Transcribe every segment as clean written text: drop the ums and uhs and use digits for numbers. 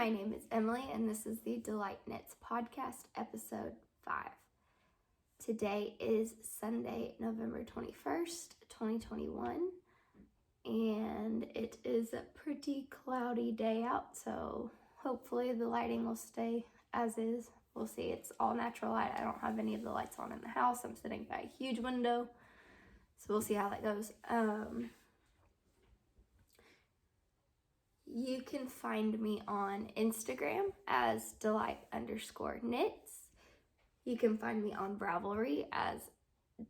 my name is Emily, and this is the Delight Knits podcast, episode 5. Today is Sunday, November 21st, 2021, and it is a pretty cloudy day out, so hopefully the lighting will stay as is. We'll see. It's all natural light. I don't have any of the lights on in the house. I'm sitting by a huge window, so we'll see how that goes. You can find me on Instagram as delight_knits. You can find me on Ravelry as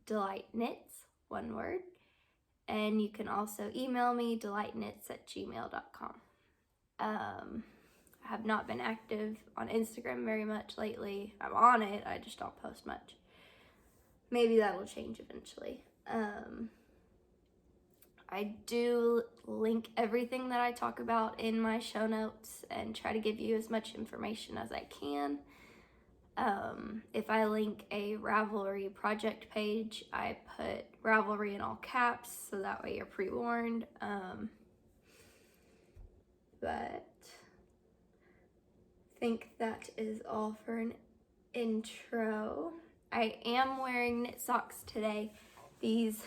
delightknits, one word. And you can also email me delightknits@gmail.com. I have not been active on Instagram very much lately. I'm on it, I just don't post much. Maybe that will change eventually. I do link everything that I talk about in my show notes and try to give you as much information as I can. If I link a Ravelry project page, I put Ravelry in all caps, so that way you're pre-warned. But I think that is all for an intro. I am wearing knit socks today. These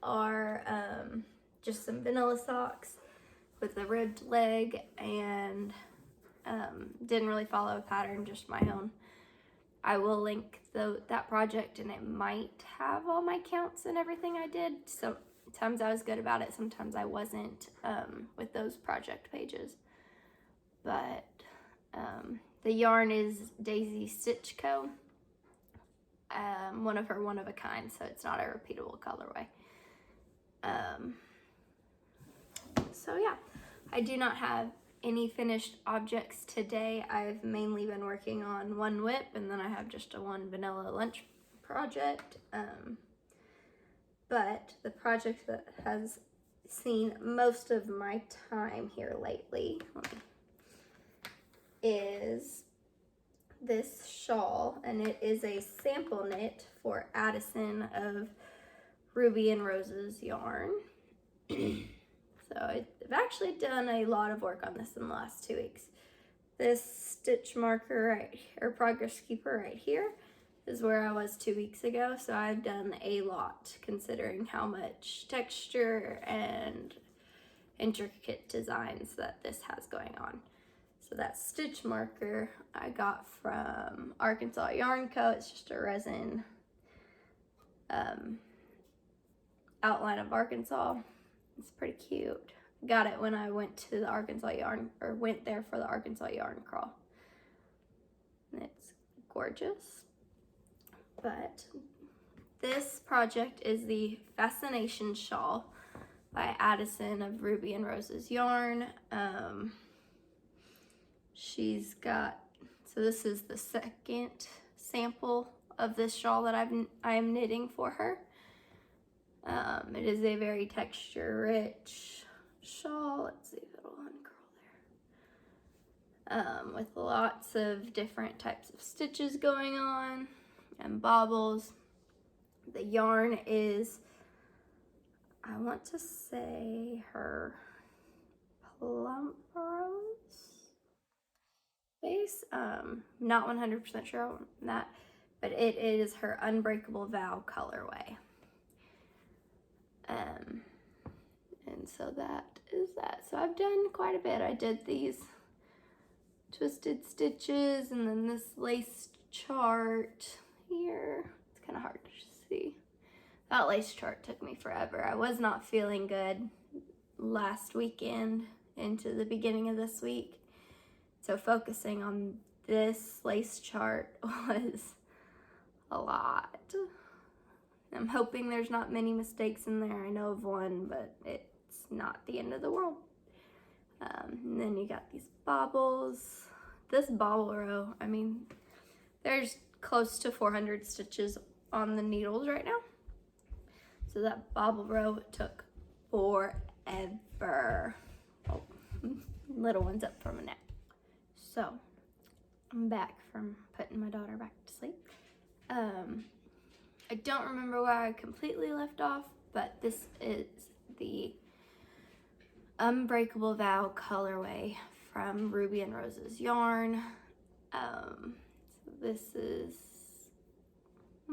are just some vanilla socks with a ribbed leg, and didn't really follow a pattern, just my own. I will link that project, and it might have all my counts and everything I did. Sometimes I was good about it, sometimes I wasn't with those project pages. But the yarn is Daisy Stitch Co. One of her one-of-a-kind, so it's not a repeatable colorway. So yeah, I do not have any finished objects today. I've mainly been working on one WIP, and then I have just a one vanilla lunch project. But the project that has seen most of my time here lately is this shawl, and it is a sample knit for Addison of Ruby and Rose's yarn. So I've actually done a lot of work on this in the last 2 weeks. This stitch marker right here, or progress keeper right here, is where I was 2 weeks ago. So I've done a lot considering how much texture and intricate designs that this has going on. So that stitch marker I got from Arkansas Yarn Co. It's just a resin outline of Arkansas. It's pretty cute. Got it when I went to the Arkansas Yarn, or went there for the Arkansas Yarn Crawl. And it's gorgeous. But this project is the Fascination Shawl by Addison of Ruby and Rose's yarn. She's got, so this is the second sample of this shawl that I am knitting for her. It is a very texture-rich shawl. Let's see if it'll uncurl there. With lots of different types of stitches going on and bobbles. The yarn is, I want to say, her Plump Rose base. Not 100% sure on that, but it is her Unbreakable Vow colorway. And so that is that. So I've done quite a bit. I did these twisted stitches and then this lace chart here. It's kind of hard to see. That lace chart took me forever. I was not feeling good last weekend into the beginning of this week. So focusing on this lace chart was a lot. I'm hoping there's not many mistakes in there. I know of one, but it's not the end of the world. And then you got these bobbles. This bobble row, I mean, there's close to 400 stitches on the needles right now. So that bobble row took forever. Oh, little one's up from a nap. So I'm back from putting my daughter back to sleep. I don't remember where I completely left off, but this is the Unbreakable Vow colorway from Ruby and Rose's yarn. So this is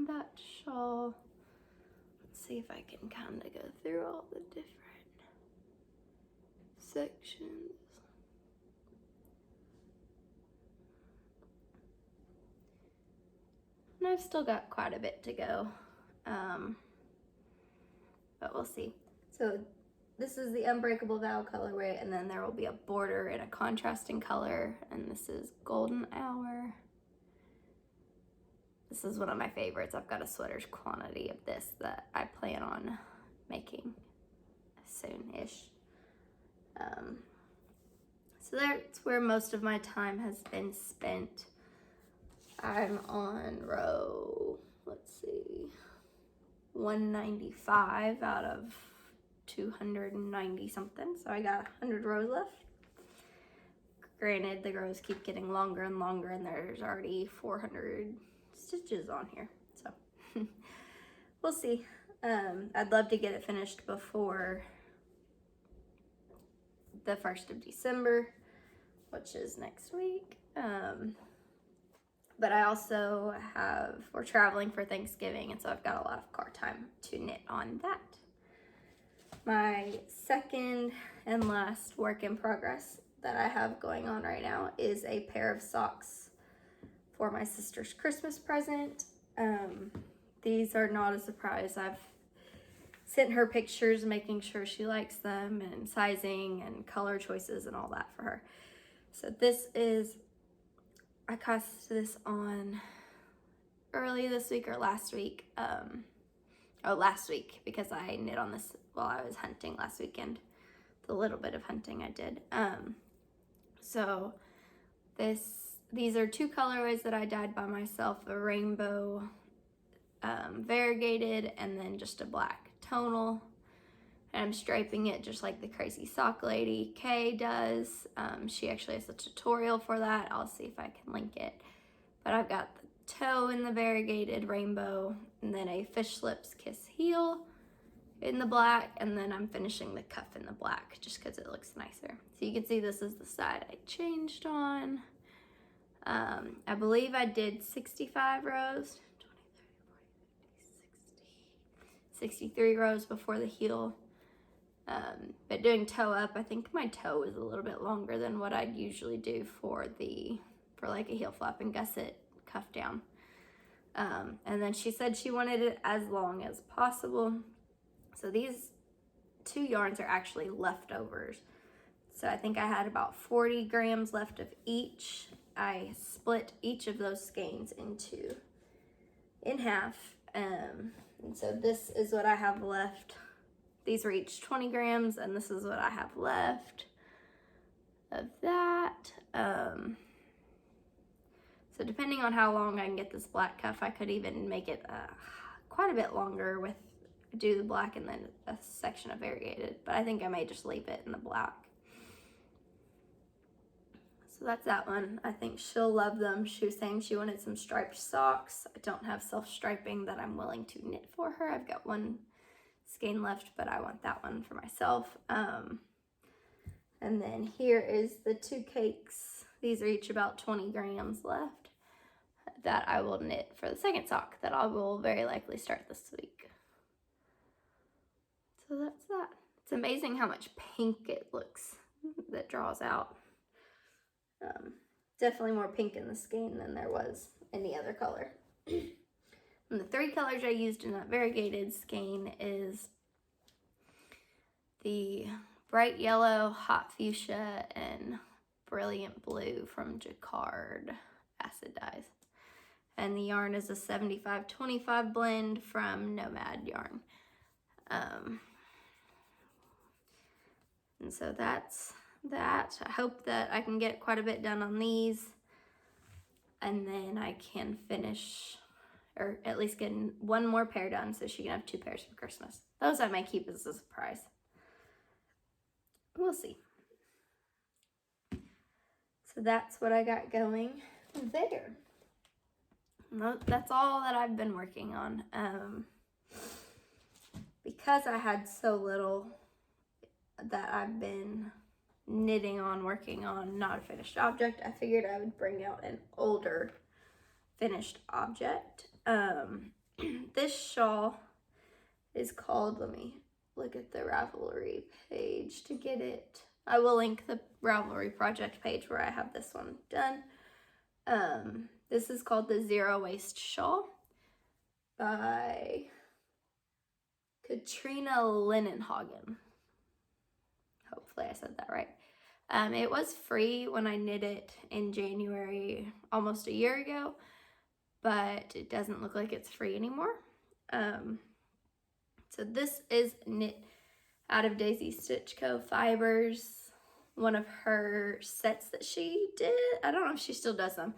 that shawl. Let's see if I can kind of go through all the different sections. And I've still got quite a bit to go, but we'll see. So this is the Unbreakable Vow colorway, and then there will be a border in a contrasting color, and this is Golden Hour. This is one of my favorites. I've got a sweater's quantity of this that I plan on making soon-ish. So that's where most of my time has been spent. I'm on row, let's see, 195 out of 290 something. So I got 100 rows left. Granted, the rows keep getting longer and longer, and there's already 400 stitches on here. So we'll see. I'd love to get it finished before the 1st of December, which is next week. But I also we're traveling for Thanksgiving, and so I've got a lot of car time to knit on that. My second and last work in progress that I have going on right now is a pair of socks for my sister's Christmas present. These are not a surprise. I've sent her pictures, making sure she likes them, and sizing and color choices and all that for her. So this is, I cast this on early this week or last week. Last week, because I knit on this while I was hunting last weekend. The little bit of hunting I did. So these are 2 colorways that I dyed by myself, a rainbow variegated, and then just a black tonal. And I'm striping it just like the Crazy Sock Lady Kay does. She actually has a tutorial for that. I'll see if I can link it. But I've got the toe in the variegated rainbow, and then a Fish Lips Kiss heel in the black, and then I'm finishing the cuff in the black just because it looks nicer. So you can see this is the side I changed on. I believe I did 65 rows, 20, 30, 40, 50, 60, 63 rows before the heel. But doing toe up, I think my toe is a little bit longer than what I'd usually do for like a heel flap and gusset cuff down. And then she said she wanted it as long as possible. So these 2 yarns are actually leftovers. So I think I had about 40 grams left of each. I split each of those skeins in half. And so this is what I have left. These were each 20 grams, and this is what I have left of that. So depending on how long I can get this black cuff, I could even make it quite a bit longer do the black and then a section of variegated, but I think I may just leave it in the black. So that's that one. I think she'll love them. She was saying she wanted some striped socks. I don't have self-striping that I'm willing to knit for her. I've got 1 skein left, but I want that one for myself. And then here is the 2 cakes. These are each about 20 grams left that I will knit for the second sock that I will very likely start this week. So that's that. It's amazing how much pink it looks that draws out. Definitely more pink in the skein than there was any other color. And the 3 colors I used in that variegated skein is the bright yellow, hot fuchsia, and brilliant blue from Jacquard Acid Dyes. And the yarn is a 75-25 blend from Nomad Yarn. And so that's that. I hope that I can get quite a bit done on these, and then I can finish, or at least get 1 more pair done so she can have 2 pairs for Christmas. Those I may keep as a surprise. We'll see. So that's what I got going there. That's all that I've been working on. Because I had so little that I've been knitting on, working on, not a finished object, I figured I would bring out an older finished object. This shawl is called, let me look at the Ravelry page to get it. I will link the Ravelry project page where I have this one done. This is called the Zero Waste Shawl by Katrina Linenhagen. Hopefully I said that right. It was free when I knit it in January, almost a year ago, but it doesn't look like it's free anymore. So this is knit out of Daisy Stitch Co. fibers, one of her sets that she did. I don't know if she still does them,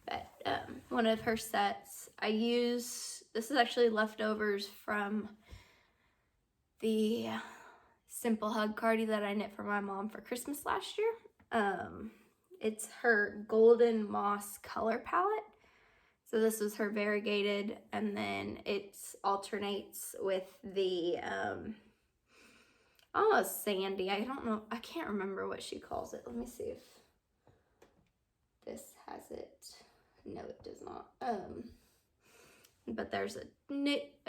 but one of her sets. This is actually leftovers from the Simple Hug Cardi that I knit for my mom for Christmas last year. It's her Golden Moss color palette. So this was her variegated, and then it alternates with the almost sandy. I don't know. I can't remember what she calls it. Let me see if this has it. No, it does not. But there's a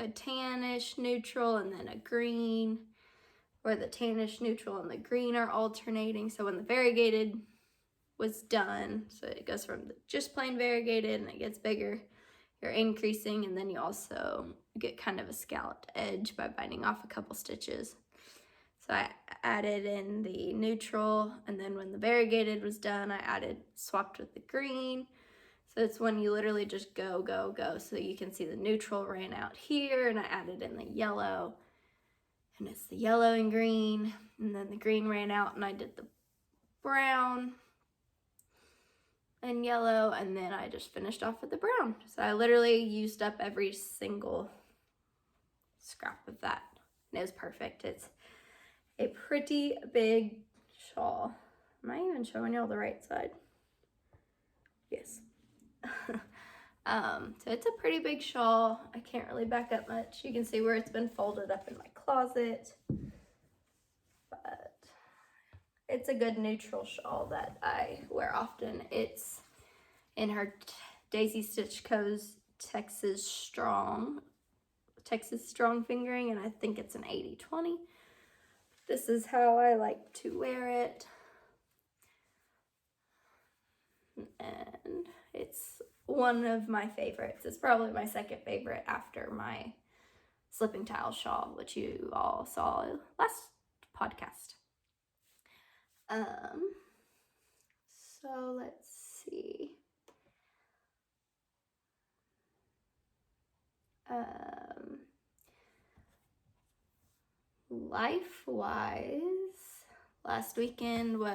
tannish neutral and then a green, where the tannish neutral and the green are alternating. So when the variegated was done, so it goes from just plain variegated and it gets bigger, you're increasing, and then you also get kind of a scalloped edge by binding off a couple stitches. So I added in the neutral, and then when the variegated was done, I swapped with the green. So it's when you literally just go, go, go. So you can see the neutral ran out here, and I added in the yellow, and it's the yellow and green, and then the green ran out, and I did the brown and yellow, and then I just finished off with the brown. So I literally used up every single scrap of that, and it was perfect. It's a pretty big shawl. Am I even showing y'all the right side? Yes. So it's a pretty big shawl. I can't really back up much. You can see where it's been folded up in my closet, but it's a good neutral shawl that I wear often. It's in her Daisy Stitch Co.'s Texas Strong fingering, and I think it's an 80/20. This is how I like to wear it, and it's one of my favorites. It's probably my second favorite after my Slipping Tile shawl, which you all saw last podcast. So let's see. Life-wise, last weekend we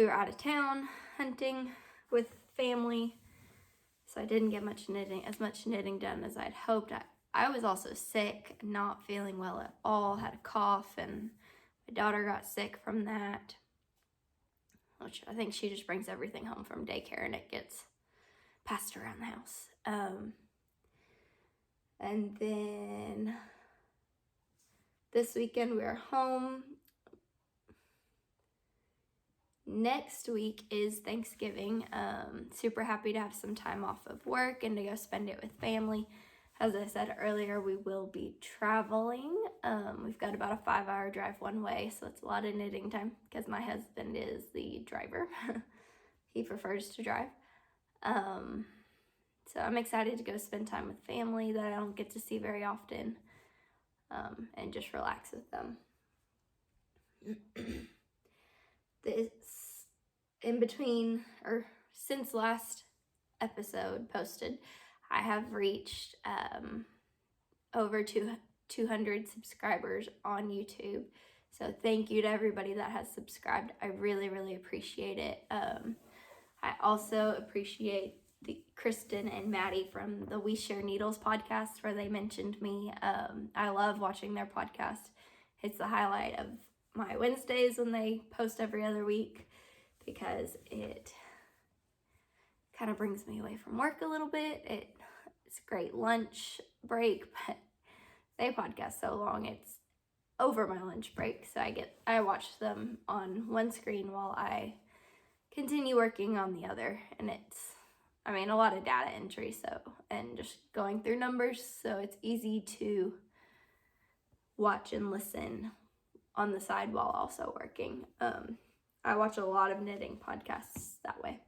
were out of town hunting with family, so I didn't get as much knitting done as I'd hoped. I was also sick, not feeling well at all, had a cough, and my daughter got sick from that, which I think she just brings everything home from daycare and it gets passed around the house. And then this weekend we were home. Next week is Thanksgiving. Super happy to have some time off of work and to go spend it with family. As I said earlier, we will be traveling. We've got about a 5-hour drive one way, so it's a lot of knitting time because my husband is the driver. He prefers to drive. So I'm excited to go spend time with family that I don't get to see very often, and just relax with them. Since last episode posted, I have reached over 200 subscribers on YouTube. So thank you to everybody that has subscribed. I really, really appreciate it. I also appreciate Kristen and Maddie from the We Share Needles podcast, where they mentioned me. I love watching their podcast. It's the highlight of my Wednesdays when they post every other week, because it kind of brings me away from work a little bit. It's a great lunch break, but they podcast so long. over my lunch break. So I watch them on one screen while I continue working on the other. And it's, I mean, a lot of data entry, and just going through numbers. So it's easy to watch and listen on the side while also working. I watch a lot of knitting podcasts that way.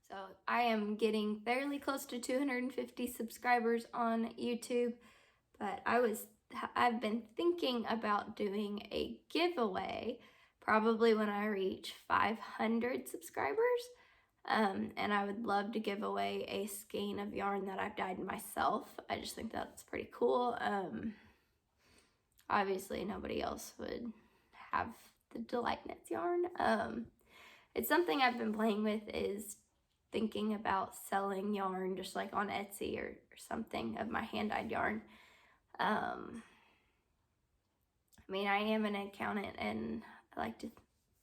So I am getting fairly close to 250 subscribers on YouTube, but I've been thinking about doing a giveaway probably when I reach 500 subscribers. And I would love to give away a skein of yarn that I've dyed myself. I just think that's pretty cool. Obviously nobody else would have the Delight Knits yarn. It's something I've been playing with, is thinking about selling yarn just like on Etsy or something of my hand-dyed yarn. I mean, I am an accountant and I like to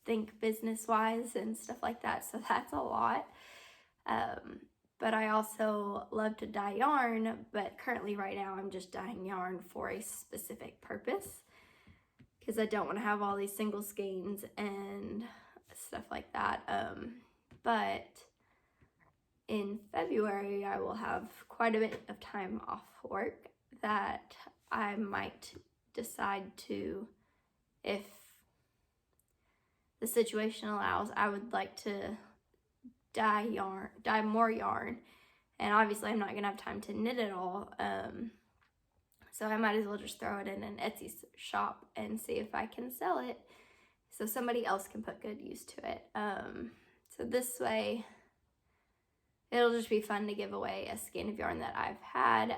think business-wise and stuff like that, so that's a lot. But I also love to dye yarn, but currently right now I'm just dyeing yarn for a specific purpose because I don't want to have all these single skeins and stuff like that. But in February, I will have quite a bit of time off work that I might decide to, if the situation allows, I would like to dye more yarn. And obviously I'm not gonna have time to knit it all. So I might as well just throw it in an Etsy shop and see if I can sell it so somebody else can put good use to it. So this way, it'll just be fun to give away a skein of yarn that I've had.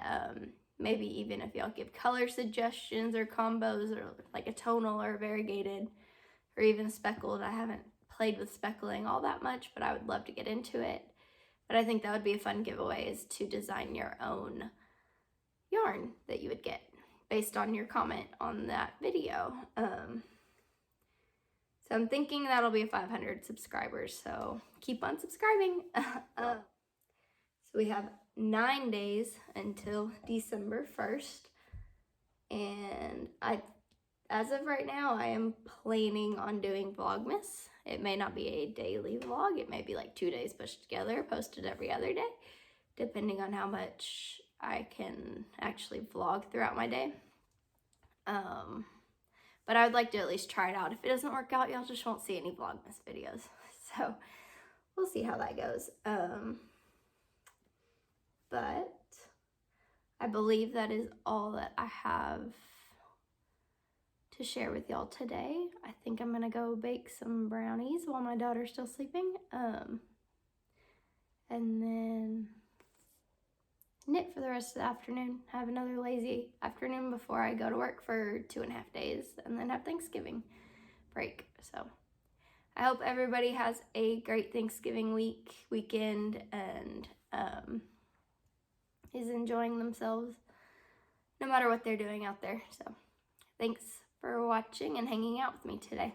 Maybe even if y'all give color suggestions or combos, or like a tonal or variegated, or even speckled. I haven't played with speckling all that much, but I would love to get into it. But I think that would be a fun giveaway, is to design your own yarn that you would get based on your comment on that video. So I'm thinking that'll be 500 subscribers, so keep on subscribing. So we have 9 days until December 1st, and as of right now, I am planning on doing Vlogmas. It may not be a daily vlog. It may be like 2 days pushed together, posted every other day, depending on how much I can actually vlog throughout my day. But I would like to at least try it out. If it doesn't work out, y'all just won't see any Vlogmas videos. So we'll see how that goes. But I believe that is all that I have to share with y'all today. I think I'm gonna go bake some brownies while my daughter's still sleeping. And then knit for the rest of the afternoon. Have another lazy afternoon before I go to work for 2.5 days, and then have Thanksgiving break. So I hope everybody has a great Thanksgiving weekend, and is enjoying themselves no matter what they're doing out there. So thanks for watching and hanging out with me today.